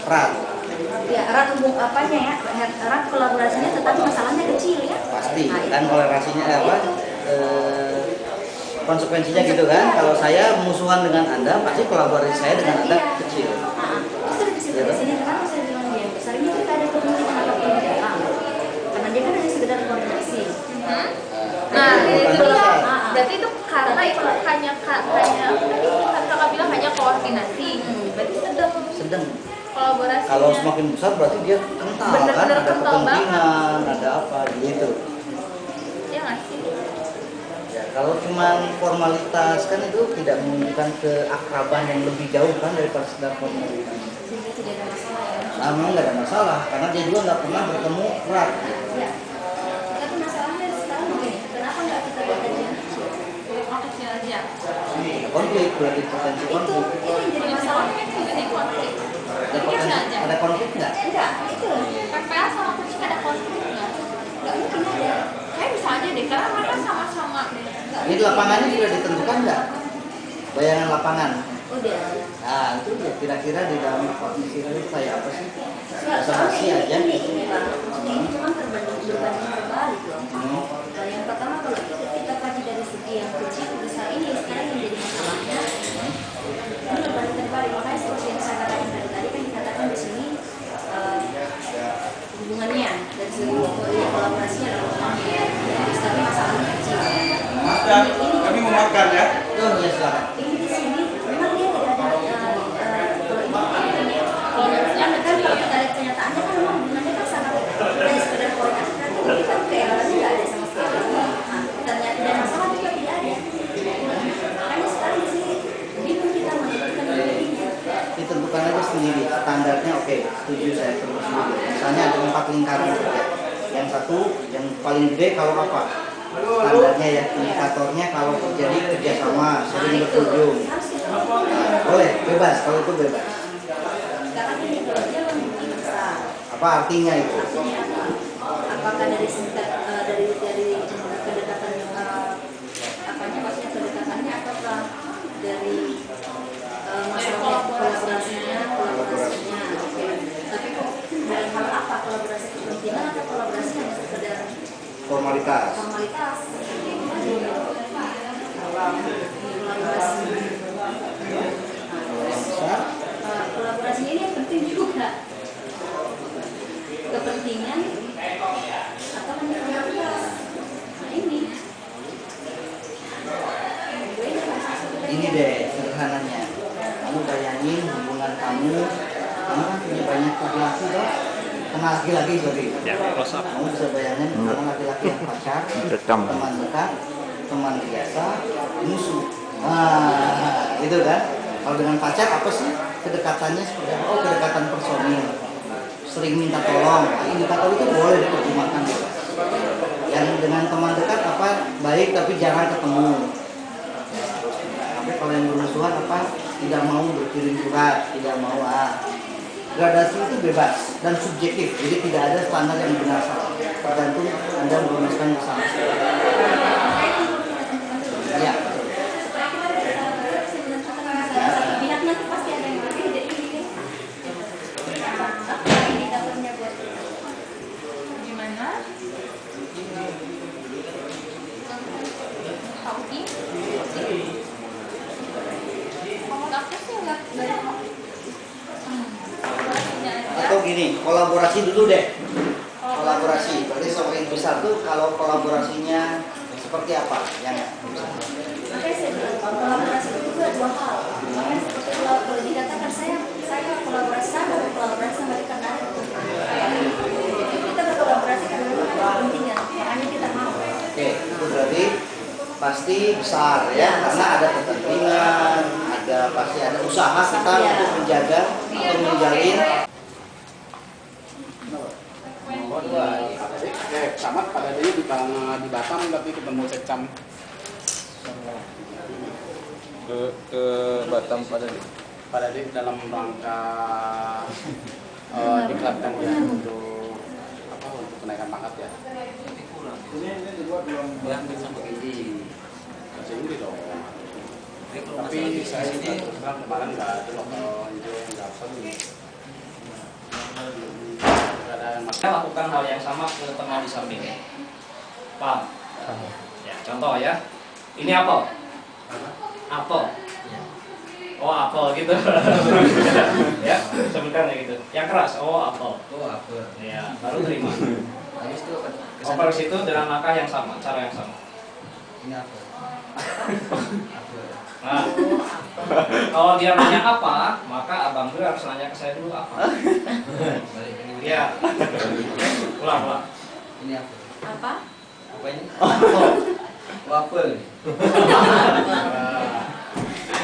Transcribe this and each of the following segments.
erat. Ya, erat hubung apanya ya, erat kolaborasinya, tetapi masalahnya kecil ya. Pasti, Nah, kan kolaborasinya apa? Konsekuensinya gitu kan. Kalau saya musuhan dengan Anda, pasti kolaborasi saya dengan Anda kecil. Justru di sini, kenapa saya bilang dia besar ini kita ada kemungkinan apapun di dalam. Karena dia kan hanya sekedar koordinasi. Nah, itu besar. berarti itu karena itu hanya kakak bilang hanya koordinasi. Berarti sedang kolaborasi. Kalau semakin besar berarti dia kental kan, Bener-bener ada kental kepentingan, ada apa gitu. Ya nggak sih? Ya, kalau cuma formalitas kan itu tidak menunjukkan keakraban yang lebih jauh kan daripada sekedar formalitas. Sehingga tidak ada masalah ya. Nah, memang nggak ada masalah karena dia juga nggak pernah bertemu erat. Ya. Tapi masalahnya sekarang begini, kenapa nggak kita buat aja yang kecil? Oh, kecil aja. Konflik berarti potensi Itu konflik. yang jadi masalah. Jadi konflik. Ada Jadi kecil potensi, aja. ada konflik nggak? Enggak, itu PPA sama kucing ada konflik nggak? nggak mungkin ada. Kayak bisa aja deh, karena mereka sama-sama. Ini lapangannya sudah ditentukan nggak? Bayangan lapangan. Udah. Nah itu ya kira-kira di dalam kognisi itu kayak apa sih? Basa-basi aja. Ini Pak, itu kan berbanding terbalik loh. Yang pertama kalau kita kaji dari segi yang kecil besar ini sekarang yang jadi masalahnya ini berbanding terbalik. Makanya seperti yang saya katakan tadi kan dikatakan di sini hubungannya dari segi kolaborasinya adalah hubungannya. Tapi masalahnya kecil. Kami mau makan ya? Oh ya silakan. Ini di sini memang dia tidak ada kalau yang kan kalau kita lihat kenyataannya kan memang hubungannya kan sangat hanya sekedar koordinasi tapi kan keelolannya nggak ada sama sekali. Nah, ternyata dan masalah juga tidak ada. Makanya sekarang di sini bingung kita menentukan ini. Ditentukan aja sendiri standarnya. Oke, setuju saya tentu sendiri. Misalnya ada 4 lingkaran kerja. Yang satu yang paling gede kalau apa? Standarnya ya, indikatornya kalau terjadi kerjasama sering berkunjung. Nah, boleh, bebas kalau itu bebas. Sekarang ini kalau dia lebih besar. Apa artinya itu? Artinya apa? Apakah dari kedekatan apanya maksudnya kedekatannya ataukah dari masalah kolaborasinya. Oke. Tapi kok dalam hal apa kolaborasi kepentingan atau kolaborasi hanya sekedar Formalitas. formalitas? Kolaborasi ini yang penting juga. Kepentingan atau hanya formalitas? Nah ini. Ini deh sederhananya. Kamu bayangin hubungan kamu kan punya banyak laki-laki toh. Kenal laki-laki sorry. Ya, close up. Kamu bisa bayangin karena laki-laki yang pacar, Direkam. teman dekat, teman biasa, musuh. Nah, itu kan. Kalau dengan pacar apa sih kedekatannya seperti apa? Oh, kedekatan personil. Sering minta tolong. Nah, indikator itu boleh diterjemahkan bebas. Yang dengan teman dekat apa? Baik tapi jarang ketemu. Tapi kalau yang bermusuhan apa? Tidak mau berkirim surat, tidak mau gradasi itu bebas dan subjektif, jadi tidak ada standar yang benar salah, tergantung Anda merumuskan bersama. Ya. Pihak nanti pasti ada yang berbeda ini. Apa indikatornya buat kita? Gimana? Tahu ini? Kalau aku sih nggak banyak. Atau gini, kolaborasi dulu deh. Kolaborasi, berarti semakin besar tuh kalau kolaborasinya seperti apa? Yang Makanya saya bilang kolaborasi itu juga dua hal. Makanya seperti kalau dikatakan saya kolaborasi sama karena ada kepentingan. Kita berkolaborasi karena memang ada kepentingan, makanya kita mau. Oke, itu berarti pasti besar ya, karena ada kepentingan, pasti ada usaha kita untuk menjaga atau menjalin. Sama pada dia di Batam tapi ketemu secam ke Batam pada dia dalam rangka diklatkan ya untuk kenaikan pangkat ya. Ya sama Indi. Masih Indi dong. Tapi saya juga terus terang kemarin nggak ada lokal yang dapat. Saya lakukan hal yang sama ke teman di sampingnya. Paham? Ya, contoh ya. Ini apel. Apel. Oh, apel gitu. Ya, sebutkan gitu. Yang keras, oh apel. Oh, apel. Ya, baru terima. Habis itu apa? Oper situ dengan langkah yang sama, cara yang sama. Ini apel. Apel. Nah, kalau dia nanya apa, maka abang gue harus nanya ke saya dulu apa. Balik ini. Iya. Ulang. Ini apel. Apa? Apa ini? Apel. Apel.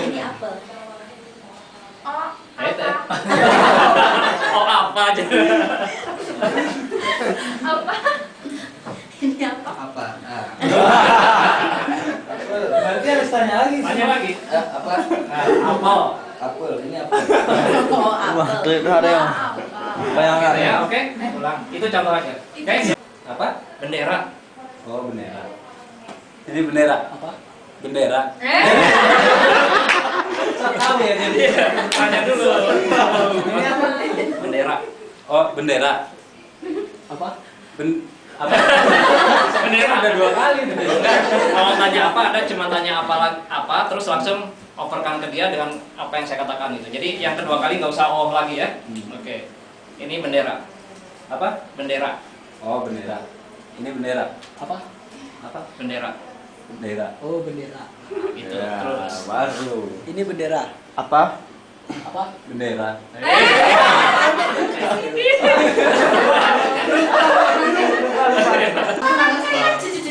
Ini apel. Oh, Bete. apa? Oh apa aja. Apa? Ini apa? Apa? Ah. Berarti harus tanya lagi. Tanya lagi. Apa? Nah, apel. Apel. Ini apel. Oh, apel. Gitu ya, oke. Ulang. Itu contoh aja. Oke. Apa? Bendera. Oh, bendera. Ini bendera. Apa? Bendera. Tahu ya jadi. Tanya dulu. Ini apa? Bendera. Oh, bendera. Apa? Apa? Bendera. Ada 2 kali bendera. Kalau tanya apa, Anda cuma tanya apa, terus langsung operkan ke dia dengan apa yang saya katakan itu. Jadi yang kedua kali nggak usah oh lagi ya. Oke. Ini bendera. Apa? Bendera. Oh, bendera. Ini bendera. Apa? Bendera. Bendera. Oh, bendera. Gitu. Ya, Terus. baru. Ini bendera. Apa? Bendera.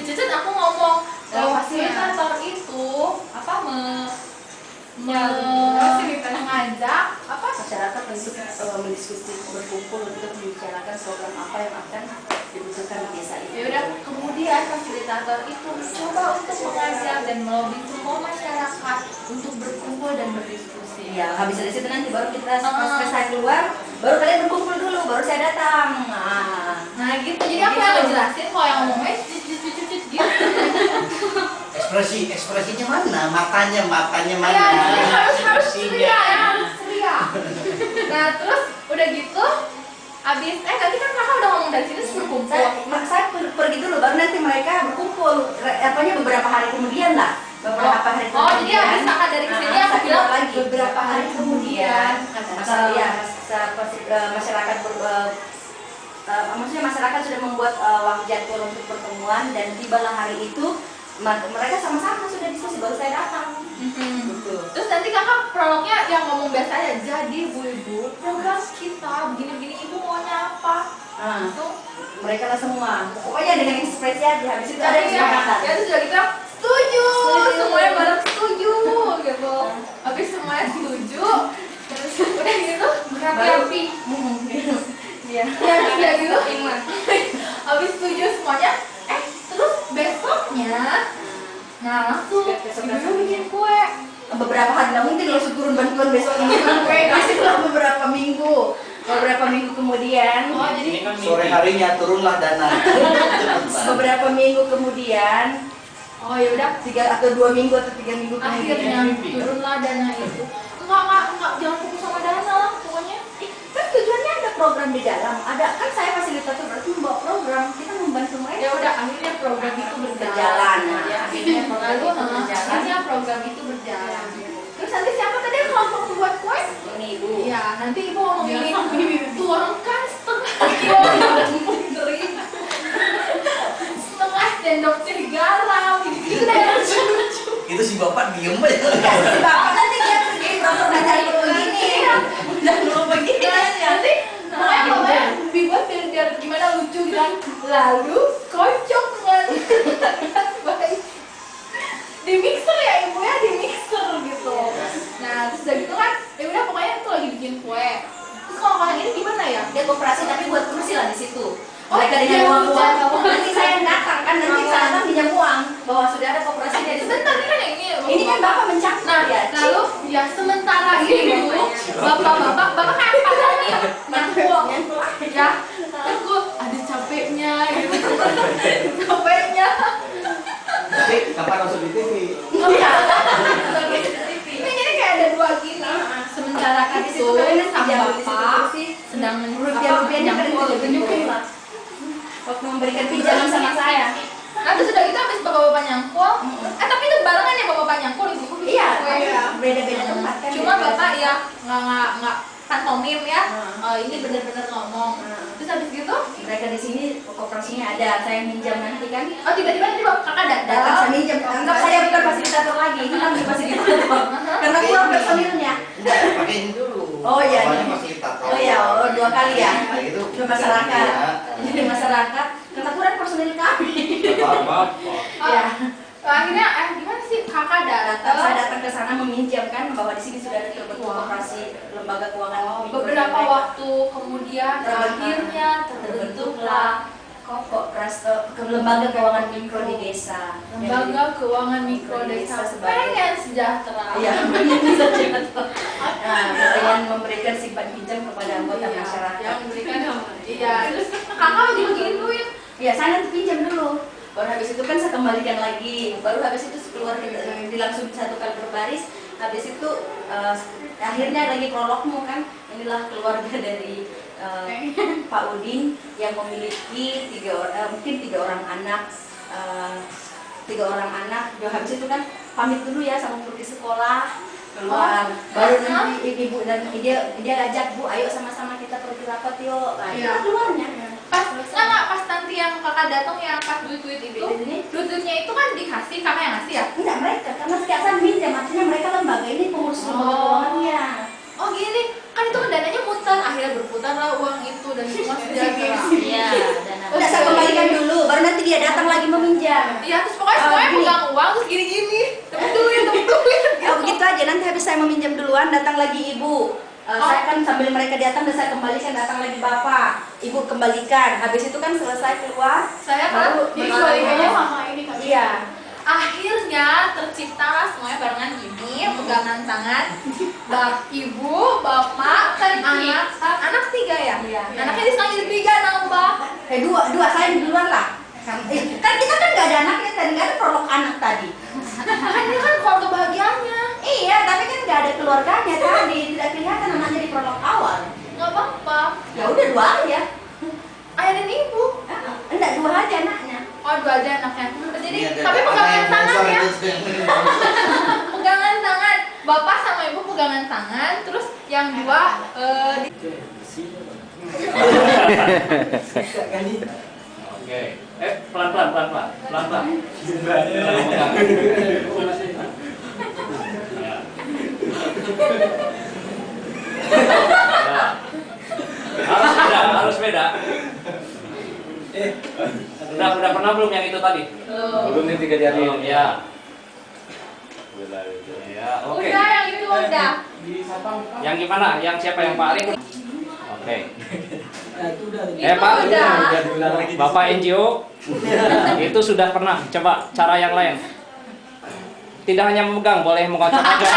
Cucut aku ngomong fasilitator itu apa mengajak apa Masyarakat untuk mendiskusi, berkumpul untuk membicarakan program apa yang akan dibutuhkan di desa itu. ya udah kemudian fasilitator itu mencoba untuk mengajak dan melobi semua masyarakat untuk berkumpul dan berdiskusi. Iya, habis dari situ nanti baru kita pas saya keluar, baru kalian berkumpul dulu, baru saya datang. Nah gitu, jadi aku yang ngejelasin kalau yang ngomongnya cucut gitu. Ekspresinya mana? Matanya mana? Iya, harus ceria ya, harus ceria. Nah terus udah gitu, abis nanti kan kakak udah ngomong dari sini suruh kumpul. Saya pergi dulu, baru nanti mereka berkumpul. Apanya beberapa hari kemudian lah. Beberapa hari kemudian. Oh jadi abis kakak dari kesini aku bilang lagi. beberapa hari kemudian. Masyarakat maksudnya masyarakat sudah membuat jadwal untuk pertemuan dan tibalah hari itu mereka sama-sama sudah diskusi baru saya datang. Terus nanti kakak prolognya yang ngomong biasa aja. Jadi ibu-ibu program kita begini-begini ibu maunya apa? Nah, Itu mereka lah semua. Pokoknya dengan ekspresi aja. Habis itu ada kesepakatan. ya terus udah gitu setuju, semuanya bareng setuju gitu. Habis semuanya setuju, terus udah gitu berapi-api. Iya. Ya udah gitu. Habis setuju semuanya, terus besoknya, nah langsung ibu bikin kue. Beberapa hari nggak mungkin langsung turun bantuan besok ini kue kasihlah beberapa minggu kemudian. Oh jadi Ini kan Sore mimpi. harinya turunlah dana. Beberapa minggu kemudian oh ya udah 3 atau 2 minggu atau 3 minggu akhirnya kemudian turunlah dana itu. Enggak jangan fokus sama dana lah pokoknya. kan tujuannya ada program di dalam, ada kan saya fasilitator berarti membawa program, kita membantu mereka. Ya udah akhirnya program itu berjalan. Berjalan, nah, Ya, akhirnya program lalu itu berjalan. akhirnya program itu berjalan. Terus nanti siapa tadi yang kelompok membuat kue? Ini ibu. Ya, nanti ibu ngomong ini tuangkan setengah kilo terima. Setengah sendok teh garam gitu deh lucu-lucu. Itu si bapak diem aja. Si bapak nanti dia pergi program cari begini, jangan lupa begini. Nanti pokoknya dibuat biar gimana lucu gitu kan. Lalu kocok dengan baik. Di mixer ya ibu ya, di mixer gitu. Nah terus udah gitu kan, ya udah pokoknya itu lagi bikin kue. Terus kalau yang ini gimana ya? Dia koperasi tapi buat kursi lah di situ. Oh, Mereka iya, dengan uang-uang. lucu. Nanti saya datang kan, nanti saya datang pinjam uang bahwa sudah ada koperasinya di situ. Sebentar ini kan yang Ini kan bapak mencakup Nah, ya. lalu ya sementara itu bapak kayak pasal nih nyangkuk ya, kan gue ada capeknya gitu, capeknya. Tapi kapan masuk di TV? Ini jadi kayak ada dua gini. Sementara kan di itu sama bapak sedang rupiah-rupiahnya kan tunjukin lah waktu memberikan pinjaman sama saya. nanti sudah itu habis bapak-bapak nyangkul tapi itu barengan ya bapak nyangkul ibu Iya, beda-beda tempat kan. cuma beda-beda bapak tempat. ya nggak pantomim ya ini benar-benar ngomong terus habis gitu Mereka di sini kooperasinya ada, saya minjam nanti kan. oh tiba-tiba nanti bapak kakak Datang datang saya minjam, anggap saya bukan fasilitator lagi, ini kan fasilitator. Karena kurang personilnya. Enggak, pakai ini dulu. Oh iya. Awalnya fasilitator. Oh iya, dua kali ya. Nah, itu Ke masyarakat. iya. Jadi masyarakat, karena kurang personil kami. Apa? Ya. akhirnya gimana sih kakak Datang, saya datang datang ke sana meminjam kan bahwa di sini sudah ada terbentuk kooperasi lembaga keuangan mikro beberapa dan waktu kemudian akhirnya terbentuklah kooperasi lembaga keuangan mikro di desa. lembaga keuangan mikro desa pengen sejahtera. Iya, nah, dengan memberikan simpan pinjam kepada anggota masyarakat. Yang memberikan iya terus kakak lagi begini duit Ya, saya nanti pinjam dulu. Baru habis itu kan saya kembalikan lagi. Baru habis itu keluar langsung satu kali berbaris. Habis itu akhirnya lagi prologmu kan. Inilah keluarga dari Pak Udin yang memiliki mungkin tiga orang anak. Habis itu kan pamit dulu ya sama pergi sekolah keluar. Baru nanti ibu dan dia ajak, Bu, ayo sama-sama kita pergi rapat yuk. Nah, Iya. itu keluarnya. pas nanti yang kakak datang yang pas duit duitnya itu kan dikasih kakak yang ngasih ya Enggak, mereka karena setiap saat minjam, artinya mereka lembaga ini pengurus lembaga keuangannya. oh gini kan itu kan dananya muter akhirnya berputar lah uang itu dan semua sejahtera Iya, udah saya kembalikan dulu, baru nanti dia datang lagi meminjam. iya terus pokoknya semuanya gini. pegang uang terus gini tepuk duit gitu. Oh begitu aja, nanti habis saya meminjam duluan, datang lagi ibu. Saya kan sambil mereka datang dan saya kembalikan, datang lagi bapak, ibu kembalikan. Habis itu kan selesai keluar, saya baru kan jadi berlalu. kebalikannya sama ini kan Iya. akhirnya terciptalah semuanya barengan gini pegangan tangan ibu bapak dan anak tiga ya Iya. anaknya di sana jadi tiga nambah Dua saya duluan lah. Kan kita kan nggak ada anaknya tadi, nggak ada prolog anak tadi. kan ini kan keluarga bahagianya Iya, tapi kan nggak ada keluarganya tadi, tidak kelihatan anaknya di prolog awal. nggak apa-apa Ya udah dua aja. ayah dan ibu Enggak, dua aja anaknya. oh dua aja anaknya jadi Ini ada tapi anak pegangan yang tangan besar ya itu yang pegangan tangan bapak sama ibu pegangan tangan terus yang dua Oke. Pelan-pelan. Harus beda. Udah pernah belum yang itu tadi? Belum nih 3 jari. Belum ya. Ya, oke. udah yang itu udah Yang gimana? Yang siapa yang Pak Arif? Oke. itu Pak, udah Bapak NGO itu sudah pernah coba cara yang lain. Tidak hanya memegang, boleh mengocok-ocok.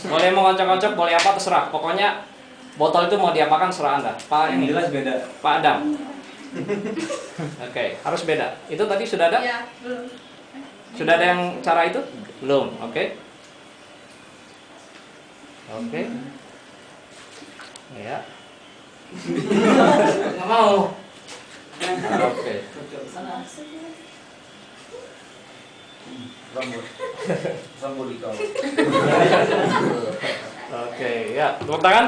Boleh mengocok-ocok, boleh apa terserah. Pokoknya botol itu mau diapakan serah Anda. Pak ini Jelas beda. Pak Adam. Oke, harus beda. Itu tadi sudah ada? ya belum Sudah ada yang cara itu? Belum. Oke. Oke. Ya. Nggak mau. Oke. Rambut di kau. Oke, ya. Tepuk tangan.